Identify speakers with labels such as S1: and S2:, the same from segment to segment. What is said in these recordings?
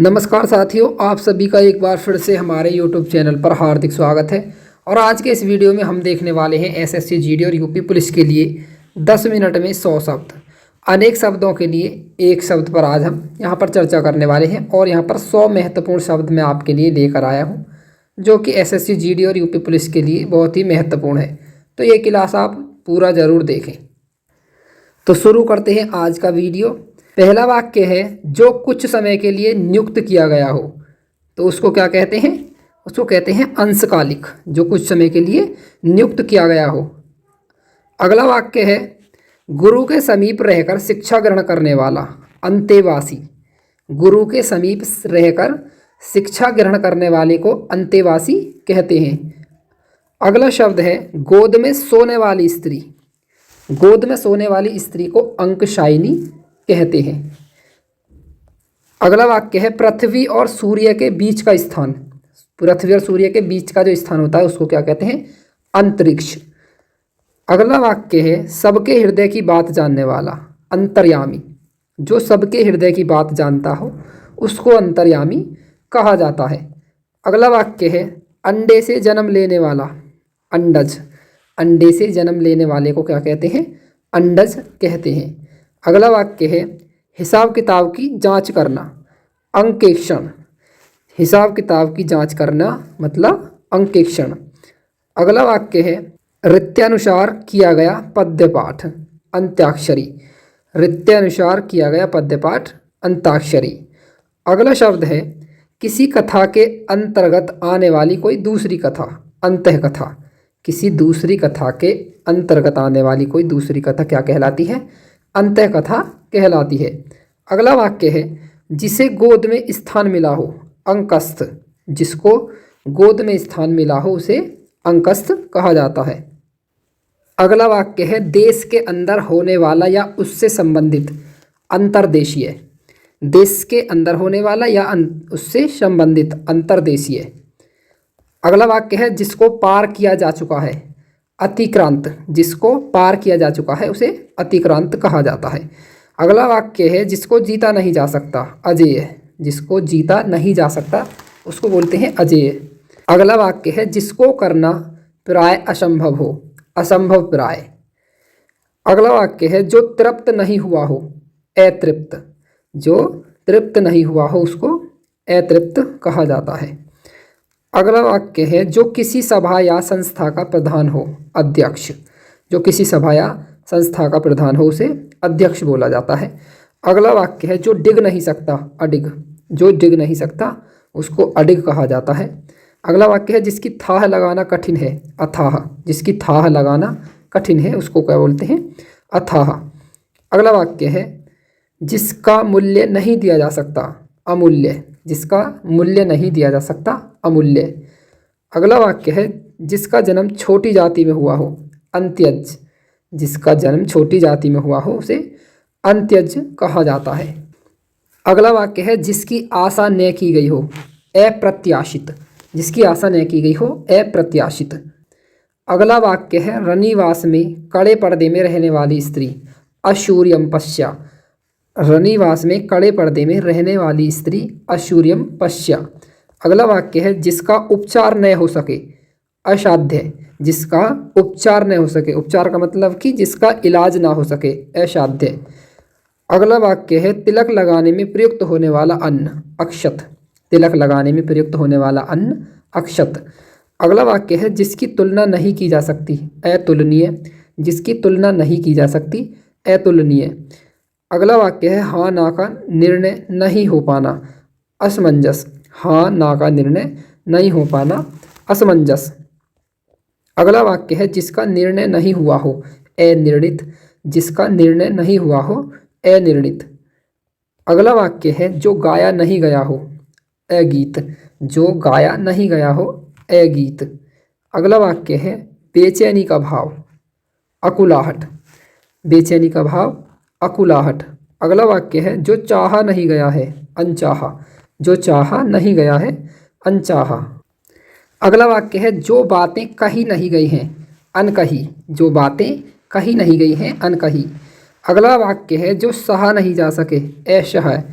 S1: नमस्कार साथियों, आप सभी का एक बार फिर से हमारे YouTube चैनल पर हार्दिक स्वागत है। और आज के इस वीडियो में हम देखने वाले हैं एसएससी जीडी और यूपी पुलिस के लिए 10 मिनट में 100 शब्द। अनेक शब्दों के लिए एक शब्द पर आज हम यहाँ पर चर्चा करने वाले हैं और यहाँ पर 100 महत्वपूर्ण शब्द मैं आपके लिए लेकर आया हूँ, जो कि एसएससी जीडी और यूपी पुलिस के लिए बहुत ही महत्वपूर्ण है। तो ये क्लास आप पूरा ज़रूर देखें। तो शुरू करते हैं आज का वीडियो। पहला वाक्य है, जो कुछ समय के लिए नियुक्त किया गया हो। तो उसको क्या कहते हैं? उसको कहते हैं अंशकालिक, जो कुछ समय के लिए नियुक्त किया गया हो। अगला वाक्य है, गुरु के समीप रहकर शिक्षा ग्रहण करने वाला, अंतेवासी। गुरु के समीप रहकर शिक्षा ग्रहण करने वाले को अंतेवासी कहते हैं। अगला शब्द है, गोद में सोने वाली स्त्री। गोद में सोने वाली स्त्री को अंकशायिनी कहते हैं। अगला वाक्य है, पृथ्वी और सूर्य के बीच का स्थान। पृथ्वी और सूर्य के बीच का जो स्थान होता है उसको क्या कहते हैं? अंतरिक्ष। अगला वाक्य है, सबके हृदय की बात जानने वाला, अंतर्यामी। जो सबके हृदय की बात जानता हो उसको अंतर्यामी कहा जाता है। अगला वाक्य है, अंडे से जन्म लेने वाला, अंडज। अंडे से जन्म लेने वाले को क्या कहते हैं? अंडज कहते हैं। अगला वाक्य है, हिसाब किताब की जांच करना, अंकेक्षण। हिसाब किताब की जांच करना मतलब अंकेक्षण। अगला वाक्य है, रीत्यानुसार किया गया पद्यपाठ, अंत्याक्षरी। रीत्यानुसार किया गया पद्यपाठ, अंताक्षरी। अगला शब्द है, किसी कथा के अंतर्गत आने वाली कोई दूसरी कथा, अंतःकथा। किसी दूसरी कथा के अंतर्गत आने वाली कोई दूसरी कथा क्या कहलाती है? अंतःकथा कहलाती है। अगला वाक्य है, जिसे गोद में स्थान मिला हो, अंकस्थ। जिसको गोद में स्थान मिला हो उसे अंकस्थ कहा जाता है। अगला वाक्य है, देश के अंदर होने वाला या उससे संबंधित, अंतर्देशीय। देश के अंदर होने वाला या उससे संबंधित, अंतर्देशीय। अगला वाक्य है, जिसको पार किया जा चुका है, अतिक्रांत। जिसको पार किया जा चुका है उसे अतिक्रांत कहा जाता है। अगला वाक्य है, जिसको जीता नहीं जा सकता, अजेय। जिसको जीता नहीं जा सकता उसको बोलते हैं अजेय। अगला वाक्य है, जिसको करना प्राय असंभव हो, असंभव प्राय। अगला वाक्य है, जो तृप्त नहीं हुआ हो, अतृप्त। जो तृप्त नहीं हुआ हो उसको अतृप्त कहा जाता है। अगला वाक्य है, जो किसी सभा या संस्था का प्रधान हो, अध्यक्ष। जो किसी सभा या संस्था का प्रधान हो उसे अध्यक्ष बोला जाता है। अगला वाक्य है, जो डिग नहीं सकता, अडिग। जो डिग नहीं सकता उसको अडिग कहा जाता है। अगला वाक्य है, जिसकी थाह लगाना कठिन है, अथाह। जिसकी थाह लगाना कठिन है उसको क्या बोलते हैं? अथाह। अगला वाक्य है, जिसका मूल्य नहीं दिया जा सकता, अमूल्य। जिसका मूल्य नहीं दिया जा सकता, अमूल्य। अगला वाक्य है, जिसका जन्म छोटी जाति में हुआ हो, अंत्यज। जिसका जन्म छोटी जाति में हुआ हो उसे अंत्यज कहा जाता है। अगला वाक्य है, जिसकी आशा न की गई हो, अप्रत्याशित। जिसकी आशा न की गई हो, अप्रत्याशित। अगला वाक्य है, रनिवास में कड़े पर्दे में रहने वाली स्त्री, अशूर्यम पश्या। रनिवास में कड़े पर्दे में रहने वाली स्त्री, अशूर्यम पश्या। अगला वाक्य है, जिसका उपचार न हो सके, असाध्य। जिसका उपचार न हो सके, उपचार का मतलब कि जिसका इलाज ना हो सके, असाध्य। अगला वाक्य है, तिलक लगाने में प्रयुक्त होने वाला अन्न, अक्षत। तिलक लगाने में प्रयुक्त होने वाला अन्न, अक्षत। अगला वाक्य है, जिसकी तुलना नहीं की जा सकती, अतुलनीय। जिसकी तुलना नहीं की जा सकती, अतुलनीय। अगला वाक्य है, हाँ ना का निर्णय नहीं हो पाना, असमंजस। हाँ ना का निर्णय नहीं हो पाना, असमंजस। अगला वाक्य है, जिसका निर्णय नहीं हुआ हो, अनिर्णित। जिसका निर्णय नहीं हुआ हो, अनिर्णित। अगला वाक्य है, जो गाया नहीं गया हो, अगीत। जो गाया नहीं गया हो, अगीत। अगला वाक्य है, बेचैनी का भाव, अकुलाहट। बेचैनी का भाव, अकुलाहट। अगला वाक्य है, जो चाहा नहीं गया है, अनचाहा। जो चाहा नहीं गया है, अनचाहा। अगला वाक्य है, जो बातें कही नहीं गई हैं, अनकही। जो बातें कही नहीं गई हैं, अनकही। अगला वाक्य है, जो सहा नहीं जा सके, असहाय।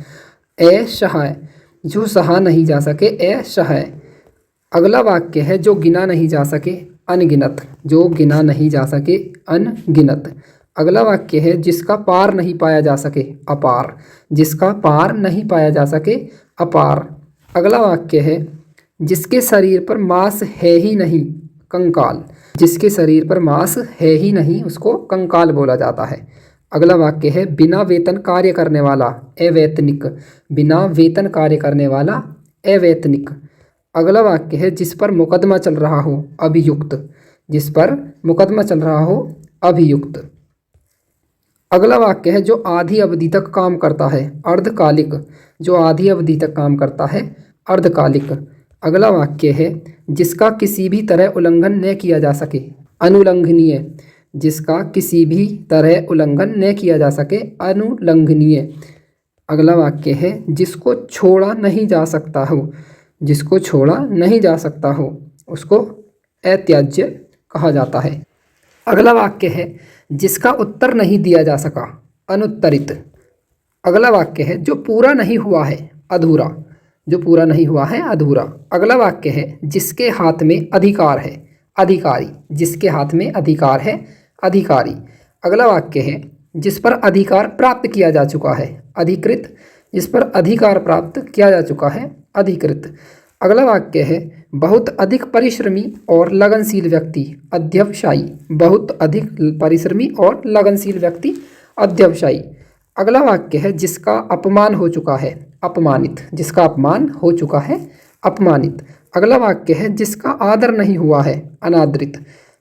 S1: असहाय। जो सहा नहीं जा सके असह्य। अगला वाक्य है जो गिना नहीं जा सके अनगिनत, जो गिना नहीं जा सके अनगिनत। अगला वाक्य है जिसका पार नहीं पाया जा सके अपार, जिसका पार नहीं पाया जा सके अपार। अगला वाक्य है जिसके शरीर पर मांस है ही नहीं कंकाल, जिसके शरीर पर मांस है ही नहीं उसको कंकाल बोला जाता है। अगला वाक्य है बिना वेतन कार्य करने वाला अवैतनिक, बिना वेतन कार्य करने वाला अवैतनिक। अगला वाक्य है जिस पर मुकदमा चल रहा हो अभियुक्त, जिस पर मुकदमा चल रहा हो अभियुक्त। अगला वाक्य है जो आधी अवधि तक काम करता है अर्धकालिक, जो आधी अवधि तक काम करता है अर्धकालिक। अगला वाक्य है जिसका किसी भी तरह उल्लंघन न किया जा सके अनुलंघनीय, जिसका किसी भी तरह उल्लंघन न किया जा सके अनुलंघनीय। अगला वाक्य है जिसको छोड़ा नहीं जा सकता हो, जिसको छोड़ा नहीं जा सकता हो उसको अत्याज्य कहा जाता है। अगला वाक्य है जिसका उत्तर नहीं दिया जा सका अनुत्तरित। अगला वाक्य है जो पूरा नहीं हुआ है अधूरा, जो पूरा नहीं हुआ है अधूरा। अगला वाक्य है जिसके हाथ में अधिकार है अधिकारी, जिसके हाथ में अधिकार है अधिकारी। अगला वाक्य है जिस पर अधिकार प्राप्त किया जा चुका है अधिकृत, जिस पर अधिकार प्राप्त किया जा चुका है अधिकृत। अगला वाक्य है बहुत अधिक परिश्रमी और लगनशील व्यक्ति अध्यवसायी, बहुत अधिक परिश्रमी और लगनशील व्यक्ति अध्यवसायी। अगला वाक्य है जिसका अपमान हो चुका है अपमानित, जिसका अपमान हो चुका है अपमानित। अगला वाक्य है जिसका आदर नहीं हुआ है अनादरित,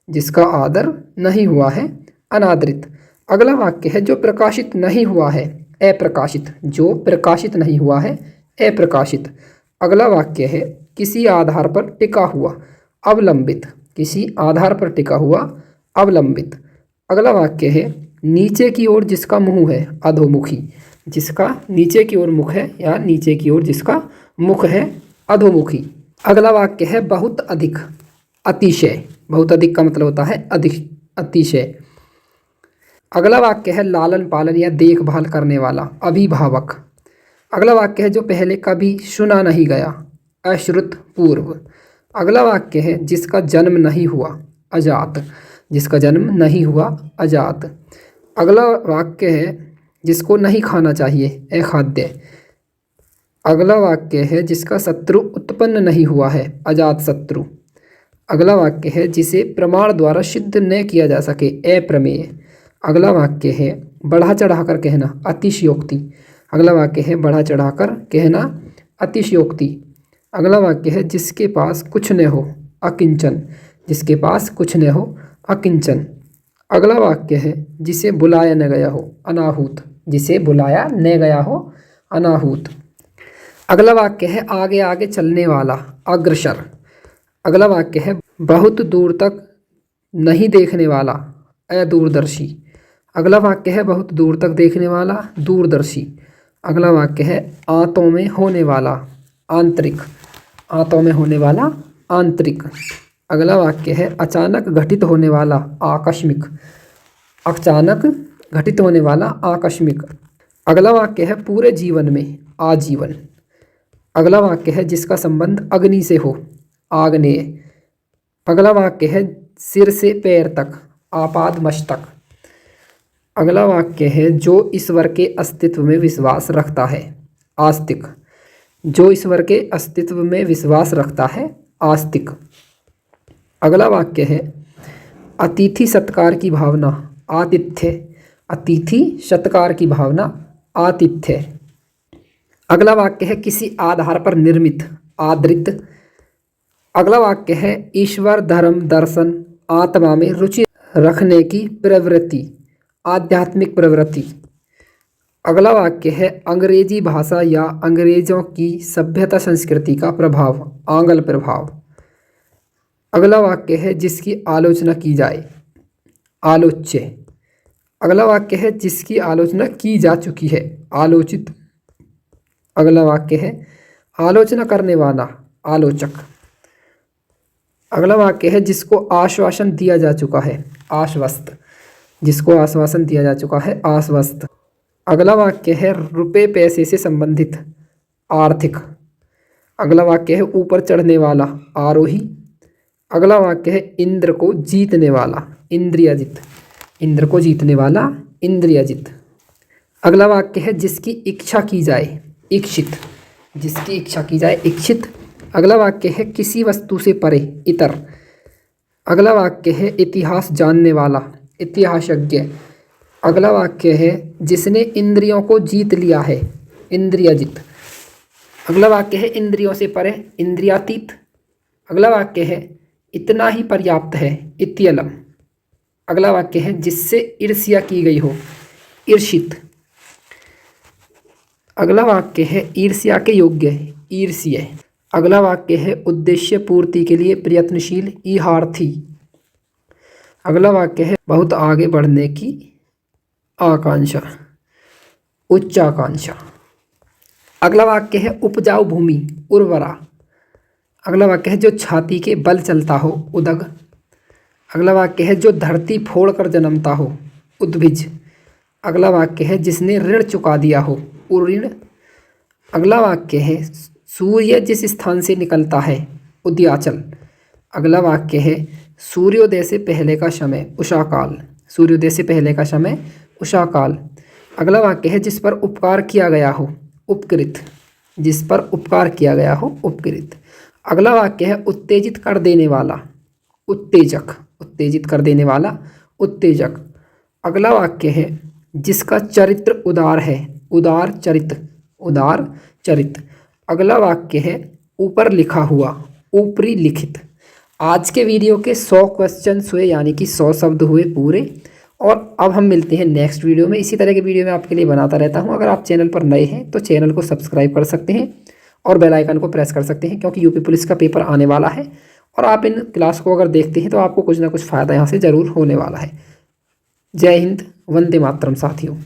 S1: जिसका आदर नहीं हुआ है अनादरित। अगला वाक्य है जो प्रकाशित नहीं हुआ है अप्रकाशित, जो प्रकाशित नहीं हुआ है अप्रकाशित। अगला वाक्य है किसी आधार पर टिका हुआ अवलंबित, किसी आधार पर टिका हुआ अवलंबित। अगला वाक्य है नीचे की ओर जिसका मुंह है अधोमुखी, जिसका नीचे की ओर मुख है या नीचे की ओर जिसका मुख है अधोमुखी। अगला वाक्य है बहुत अधिक अतिशय, बहुत अधिक का मतलब होता है अधिक अतिशय। अगला वाक्य है लालन पालन या देखभाल करने वाला अभिभावक। अगला वाक्य है जो पहले कभी सुना नहीं गया अश्रुत पूर्व। अगला वाक्य है जिसका जन्म नहीं हुआ अजात, जिसका जन्म नहीं हुआ अजात। अगला वाक्य है जिसको नहीं खाना चाहिए अखाद्य। अगला वाक्य है जिसका शत्रु उत्पन्न नहीं हुआ है अजात शत्रु। अगला वाक्य है जिसे प्रमाण द्वारा सिद्ध न किया जा सके अप्रमेय। अगला वाक्य है बढ़ा चढ़ाकर कहना अतिशयोक्ति। अगला वाक्य है बढ़ा चढ़ाकर कहना अतिशयोक्ति। अगला वाक्य है जिसके पास कुछ न हो अकिंचन, जिसके पास कुछ न हो अकिंचन। अगला वाक्य है जिसे बुलाया न गया हो अनाहूत, जिसे बुलाया न गया हो अनाहूत। अगला वाक्य है आगे आगे चलने वाला अग्रसर। अगला वाक्य है बहुत दूर तक नहीं देखने वाला अदूरदर्शी। अगला वाक्य है बहुत दूर तक देखने वाला दूरदर्शी। अगला वाक्य है आंतों में होने वाला आंतरिक, आंतों में होने वाला आंतरिक। अगला वाक्य है अचानक घटित होने वाला आकस्मिक, अचानक घटित होने वाला आकस्मिक। अगला वाक्य है पूरे जीवन में आजीवन। अगला वाक्य है जिसका संबंध अग्नि से हो आग्नेय। अगला वाक्य है सिर से पैर तक आपाद मस्तक। अगला वाक्य है जो ईश्वर के अस्तित्व में विश्वास रखता है आस्तिक, जो ईश्वर के अस्तित्व में विश्वास रखता है आस्तिक। अगला वाक्य है अतिथि सत्कार की भावना आतिथ्य, अतिथि सत्कार की भावना आतिथ्य। अगला वाक्य है किसी आधार पर निर्मित आदृत। अगला वाक्य है ईश्वर धर्म दर्शन आत्मा में रुचि रखने की प्रवृत्ति आध्यात्मिक प्रवृत्ति। अगला वाक्य है अंग्रेजी भाषा या अंग्रेजों की सभ्यता संस्कृति का प्रभाव आंग्ल प्रभाव। अगला वाक्य है जिसकी आलोचना की जाए आलोच्य। अगला वाक्य है जिसकी आलोचना की जा चुकी है आलोचित। अगला वाक्य है आलोचना करने वाला आलोचक। अगला वाक्य है जिसको आश्वासन दिया जा चुका है आश्वस्त, जिसको आश्वासन दिया जा चुका है आश्वस्त। अगला वाक्य है रुपए पैसे से संबंधित आर्थिक, अगला वाक्य है ऊपर चढ़ने वाला, आरोही। अगला वाक्य है इंद्र को जीतने वाला, इंद्रियजित। इंद्र को जीतने वाला, इंद्रियजित। अगला वाक्य है जिसकी इच्छा की जाए, इच्छित। जिसकी इच्छा की जाए, इच्छित। अगला वाक्य है किसी वस्तु से परे, इतर। अगला वाक्य है इतिहास जानने वाला, इतिहासज्ञ। अगला वाक्य है जिसने इंद्रियों को जीत लिया है, इंद्रियजित। अगला वाक्य है इंद्रियों से परे, इंद्रियातीत। अगला वाक्य है इतना ही पर्याप्त है, इत्यलम। अगला वाक्य है जिससे ईर्ष्या की गई हो, ईर्षित। अगला वाक्य है ईर्ष्या के योग्य, ईर्ष्य। अगला वाक्य है उद्देश्य पूर्ति के लिए प्रयत्नशील, ईहार्थी। अगला वाक्य है बहुत आगे बढ़ने की आकांक्षा, उच्चाकांक्षा। अगला वाक्य है उपजाऊ भूमि, उर्वरा। अगला वाक्य है जो छाती के बल चलता हो, उदग। अगला वाक्य है जो धरती फोड़कर जन्मता हो, उद्भिज। अगला वाक्य है जिसने ऋण चुका दिया हो, उऋण। अगला वाक्य है सूर्य जिस स्थान से निकलता है, उदयाचल। अगला वाक्य है सूर्योदय से पहले का समय, उषाकाल। सूर्योदय से पहले का समय, उषाकाल। अगला वाक्य है जिस पर उपकार किया गया हो, उपकृत। जिस पर उपकार किया गया हो, उपकृत। अगला वाक्य है उत्तेजित कर देने वाला, उत्तेजक। उत्तेजित कर देने वाला, उत्तेजक। अगला वाक्य है जिसका चरित्र उदार है, उदार चरित्र, उदार चरित्र। अगला वाक्य है ऊपर लिखा हुआ, ऊपरी लिखित। आज के वीडियो के 100 क्वेश्चंस हुए, यानी कि 100 शब्द हुए पूरे। और अब हम मिलते हैं नेक्स्ट वीडियो में। इसी तरह के वीडियो मैं आपके लिए बनाता रहता हूं। अगर आप चैनल पर नए हैं तो चैनल को सब्सक्राइब कर सकते हैं और बेल आइकन को प्रेस कर सकते हैं, क्योंकि यूपी पुलिस का पेपर आने वाला है और आप इन क्लास को अगर देखते हैं तो आपको कुछ ना कुछ फ़ायदा यहाँ से ज़रूर होने वाला है। जय हिंद, वंदे मातरम साथियों।